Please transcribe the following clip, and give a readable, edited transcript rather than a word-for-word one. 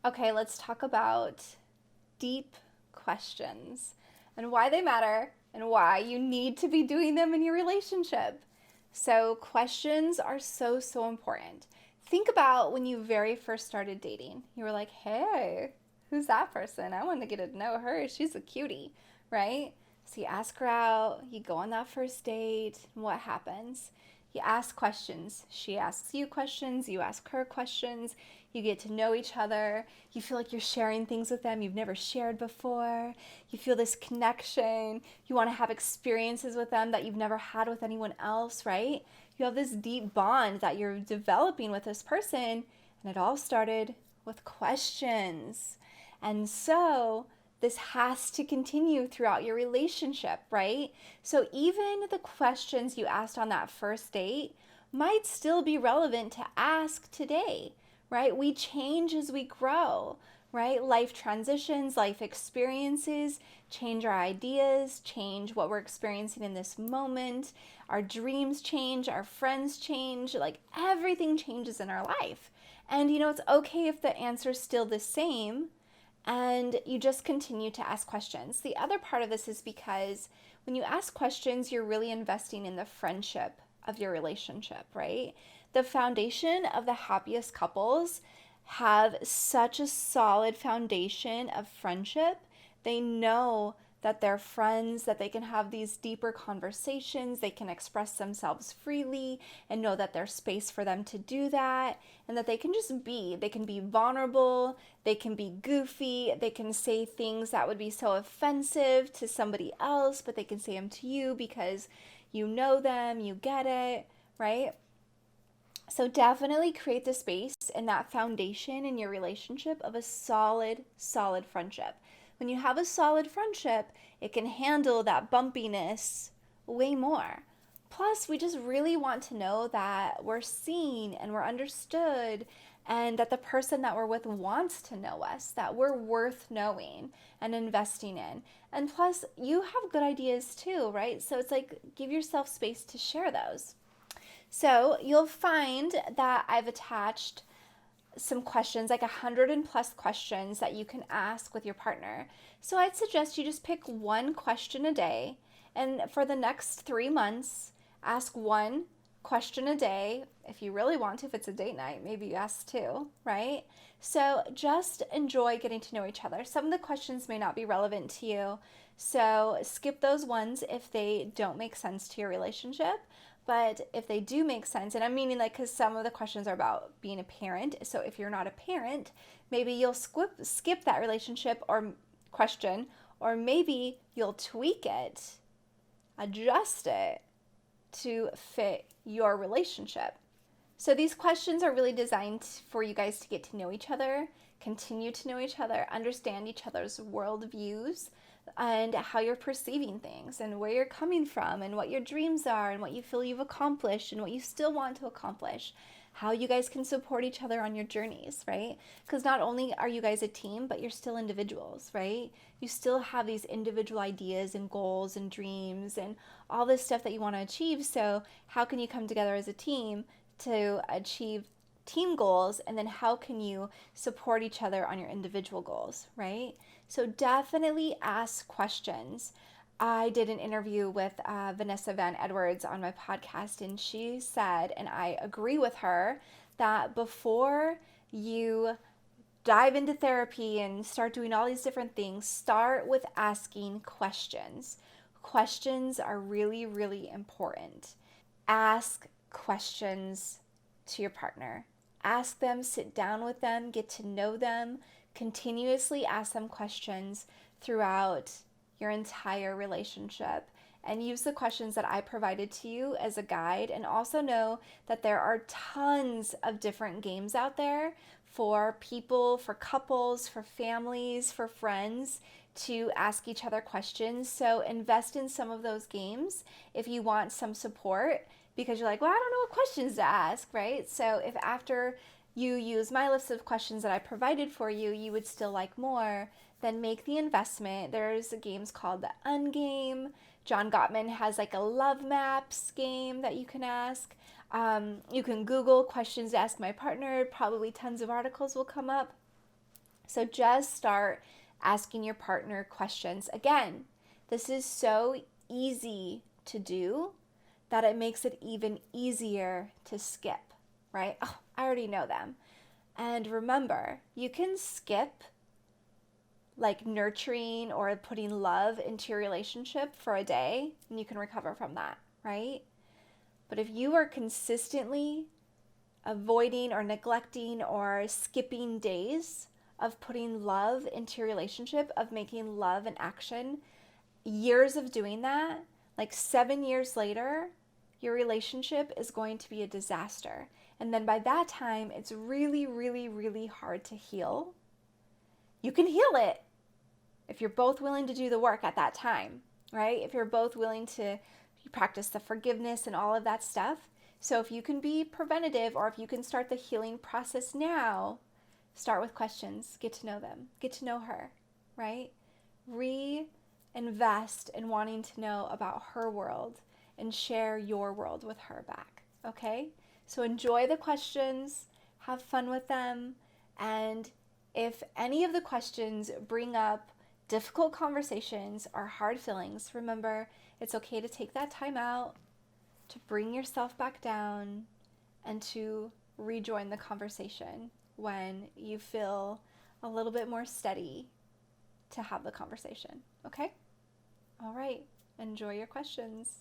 Okay, let's talk about deep questions and why they matter and why you need to be doing them in your relationship. So, questions are so, so important. Think about when you very first started dating. You were like, hey, who's that person? I want to get to know her. She's a cutie, right? So, you ask her out, you go on that first date, and what happens? You ask questions. She asks you questions, you ask her questions, you get to know each other. You feel like you're sharing things with them you've never shared before. You feel this connection. You want to have experiences with them that you've never had with anyone else, right? You have this deep bond that you're developing with this person, and it all started with questions. And so, this has to continue throughout your relationship, right? So, even the questions you asked on that first date might still be relevant to ask today, right? We change as we grow, right? Life transitions, life experiences change our ideas, change what we're experiencing in this moment. Our dreams change, our friends change, like everything changes in our life. And it's okay if the answer's still the same and you just continue to ask questions. The other part of this is because when you ask questions, you're really investing in the friendship of your relationship, right? The foundation of the happiest couples have such a solid foundation of friendship. They know that they're friends, that they can have these deeper conversations, they can express themselves freely and know that there's space for them to do that, and that they can just be. They can be vulnerable, they can be goofy, they can say things that would be so offensive to somebody else, but they can say them to you because you know them, you get it, right? So definitely create the space and that foundation in your relationship of a solid, solid friendship. When you have a solid friendship, it can handle that bumpiness way more. Plus, we just really want to know that we're seen and we're understood, and that the person that we're with wants to know us, that we're worth knowing and investing in. And plus, you have good ideas too, right? So it's like give yourself space to share those. So you'll find that I've attached some questions, like 100 and plus questions that you can ask with your partner. So I'd suggest you just pick one question a day, and for the next 3 months, ask one question a day. If you really want to, if it's a date night, maybe you ask two, right? So just enjoy getting to know each other. Some of the questions may not be relevant to you, so skip those ones if they don't make sense to your relationship. But if they do make sense, and I'm meaning like because some of the questions are about being a parent. So if you're not a parent, maybe you'll skip that relationship or question, or maybe you'll tweak it, adjust it to fit your relationship. So these questions are really designed for you guys to get to know each other, continue to know each other, understand each other's worldviews, and how you're perceiving things and where you're coming from and what your dreams are and what you feel you've accomplished and what you still want to accomplish. How you guys can support each other on your journeys, right? Because not only are you guys a team, but you're still individuals, right? You still have these individual ideas and goals and dreams and all this stuff that you want to achieve. So, how can you come together as a team to achieve team goals, and then how can you support each other on your individual goals, right? So definitely ask questions. I did an interview with Vanessa Van Edwards on my podcast, and she said, and I agree with her, that before you dive into therapy and start doing all these different things, start with asking questions. Questions are really, really important. Ask questions to your partner. Ask them, sit down with them, get to know them, continuously ask them questions throughout your entire relationship. And use the questions that I provided to you as a guide. And also know that there are tons of different games out there for people, for couples, for families, for friends to ask each other questions. So invest in some of those games if you want some support, because you're like, well, I don't know what questions to ask, right? So if after you use my list of questions that I provided for you, you would still like more, then make the investment. There's games called the Ungame. John Gottman has like a love maps game that you can ask. You can Google questions to ask my partner. Probably tons of articles will come up. So just start asking your partner questions. Again, this is so easy to do that it makes it even easier to skip, right? Oh, I already know them. And remember, you can skip like nurturing or putting love into your relationship for a day and you can recover from that, right? But if you are consistently avoiding or neglecting or skipping days of putting love into your relationship, of making love an action, years of doing that, like 7 years later, your relationship is going to be a disaster. And then by that time, it's really, really, really hard to heal. You can heal it if you're both willing to do the work at that time, right? If you're both willing to practice the forgiveness and all of that stuff. So if you can be preventative, or if you can start the healing process now, start with questions, get to know them, get to know her, right? Reinvest in wanting to know about her world and share your world with her back, okay? So enjoy the questions, have fun with them, and if any of the questions bring up difficult conversations or hard feelings, remember it's okay to take that time out, to bring yourself back down, and to rejoin the conversation when you feel a little bit more steady to have the conversation. Okay? All right. Enjoy your questions.